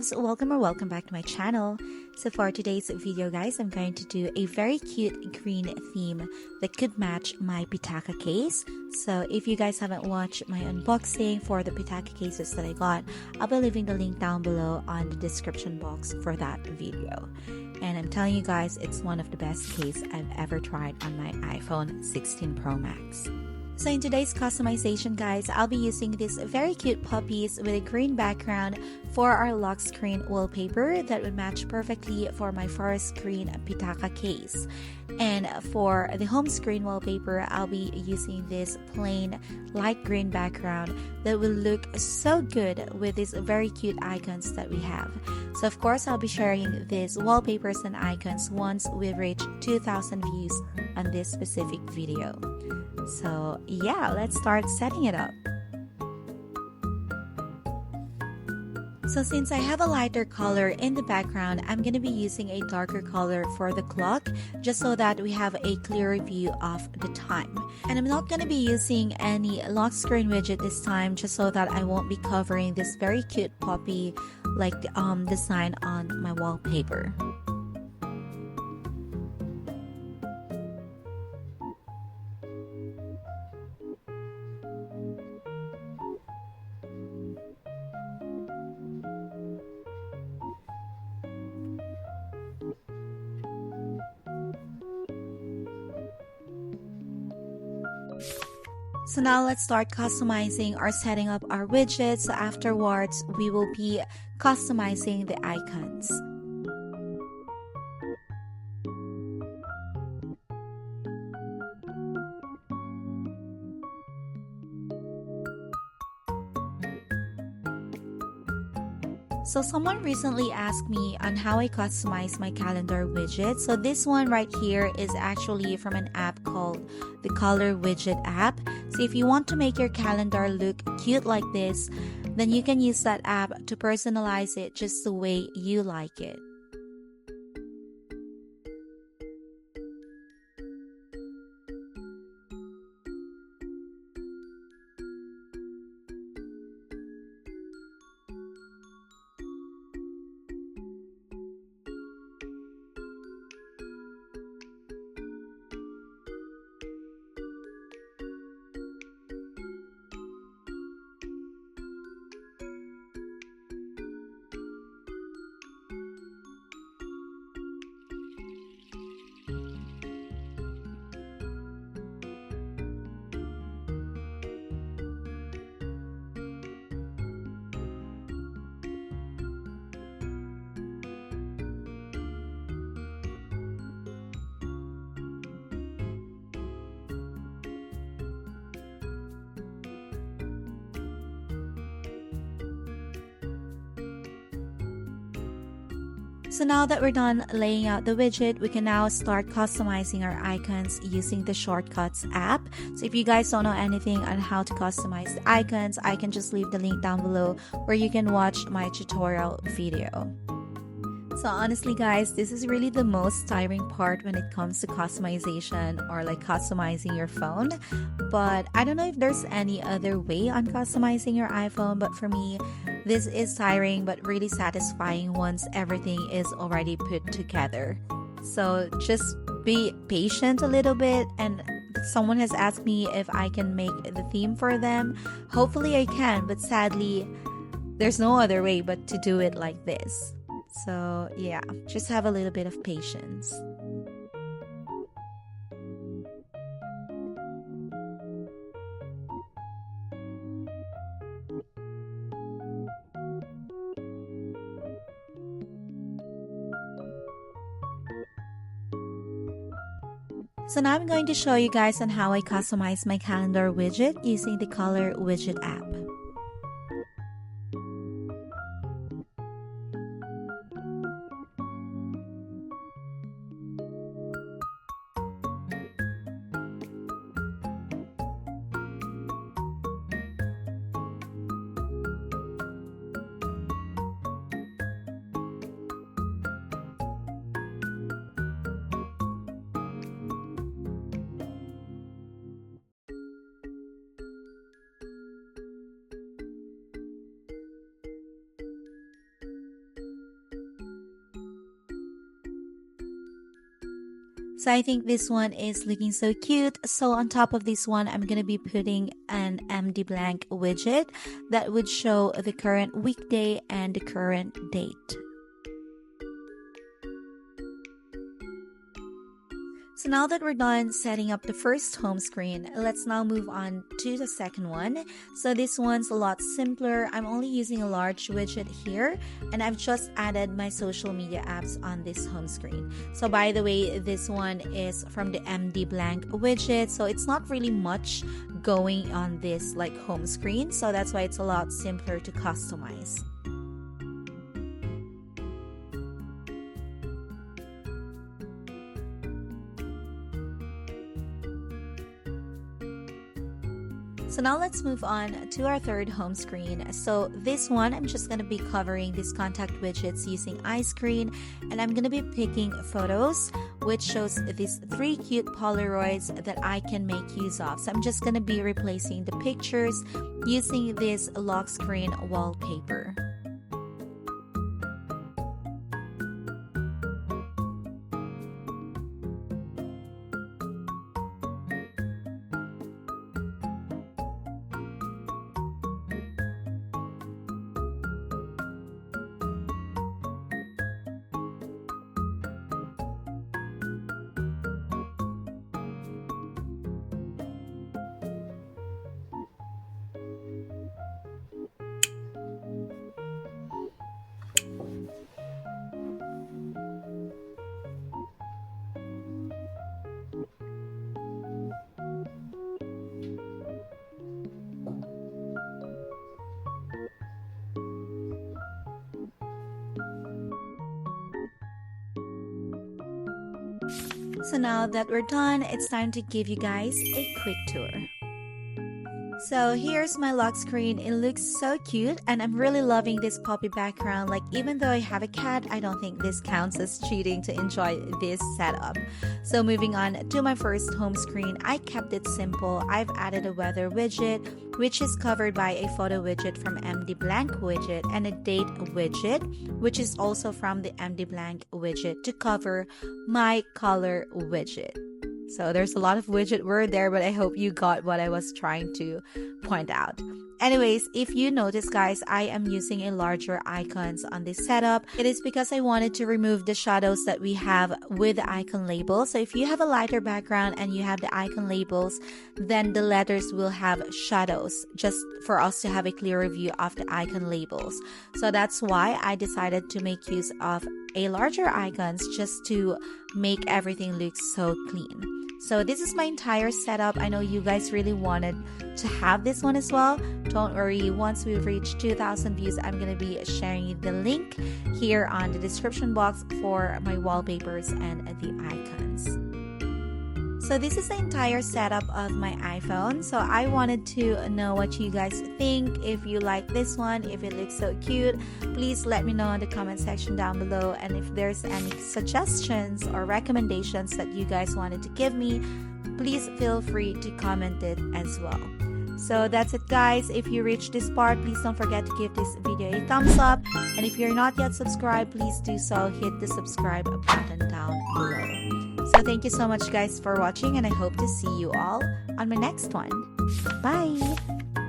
loves, welcome back to my channel. So for today's video guys, I'm going to do a very cute green theme that could match my PITAKA case. So if you guys haven't watched my unboxing for the PITAKA cases that I got, I'll be leaving the link down below on the description box for that video. And I'm telling you guys, it's one of the best case I've ever tried on my iPhone 16 Pro Max. So in today's customization guys, I'll be using these very cute puppies with a green background for our lock screen wallpaper that would match perfectly for my forest green PITAKA case. And for the home screen wallpaper, I'll be using this plain light green background that will look so good with these very cute icons that we have. So of course, I'll be sharing these wallpapers and icons once we've reached 2,000 views on this specific video. So yeah, let's start setting it up. So since I have a lighter color in the background, I'm going to be using a darker color for the clock just so that we have a clearer view of the time. And I'm not going to be using any lock screen widget this time just so that I won't be covering this very cute puppy like design on my wallpaper. So now let's start customizing or setting up our widgets. So afterwards, we will be customizing the icons. So someone recently asked me on how I customize my calendar widget. So this one right here is actually from an app called the Color Widget app. So if you want to make your calendar look cute like this, then you can use that app to personalize it just the way you like it. So now that we're done laying out the widget, we can now start customizing our icons using the Shortcuts app. So if you guys don't know anything on how to customize the icons, I can just leave the link down below where you can watch my tutorial video. So honestly guys, this is really the most tiring part when it comes to customization or like customizing your phone. But I don't know if there's any other way on customizing your iPhone, but for me, this is tiring but really satisfying once everything is already put together. So just be patient a little bit, and someone has asked me if I can make the theme for them. Hopefully I can, but sadly, there's no other way but to do it like this. So yeah, just have a little bit of patience. So now I'm going to show you guys on how I customize my calendar widget using the Color Widget app. So I think this one is looking so cute. So on top of this one, I'm going to be putting an MD blank widget that would show the current weekday and the current date. So now that we're done setting up the first home screen, let's now move on to the second one. So this one's a lot simpler. I'm only using a large widget here, and I've just added my social media apps on this home screen. So by the way, this one is from the MD blank widget, so it's not really much going on this like home screen, so that's why it's a lot simpler to customize. So now let's move on to our third home screen. So this one, I'm just going to be covering these contact widgets using iScreen, and I'm going to be picking photos, which shows these 3 cute Polaroids that I can make use of. So I'm just going to be replacing the pictures using this lock screen wallpaper. So now that we're done, it's time to give you guys a quick tour. So here's my lock screen. It looks so cute, and I'm really loving this puppy background. Like, even though I have a cat, I don't think this counts as cheating to enjoy this setup. So moving on to my first home screen, I kept it simple. I've added a weather widget, which is covered by a photo widget from MD blank widget, and a date widget, which is also from the MD blank widget, to cover my color widget. So there's a lot of widget word there, but I hope you got what I was trying to point out. Anyways, if you notice guys, I am using a larger icons on this setup. It is because I wanted to remove the shadows that we have with the icon label. So if you have a lighter background and you have the icon labels, then the letters will have shadows, just for us to have a clearer view of the icon labels. So that's why I decided to make use of a larger icons, just to make everything look so clean. So this is my entire setup. I know you guys really wanted to have this one as well. Don't worry, once we reach 2,000 views, I'm going to be sharing you the link here on the description box for my wallpapers and the icons. So this is the entire setup of my iPhone. So I wanted to know what you guys think. If you like this one, if it looks so cute, please let me know in the comment section down below. And if there's any suggestions or recommendations that you guys wanted to give me, please feel free to comment it as well. So that's it guys. If you reached this part, please don't forget to give this video a thumbs up. And if you're not yet subscribed, please do so. Hit the subscribe button down below. So thank you so much guys for watching, and I hope to see you all on my next one. Bye!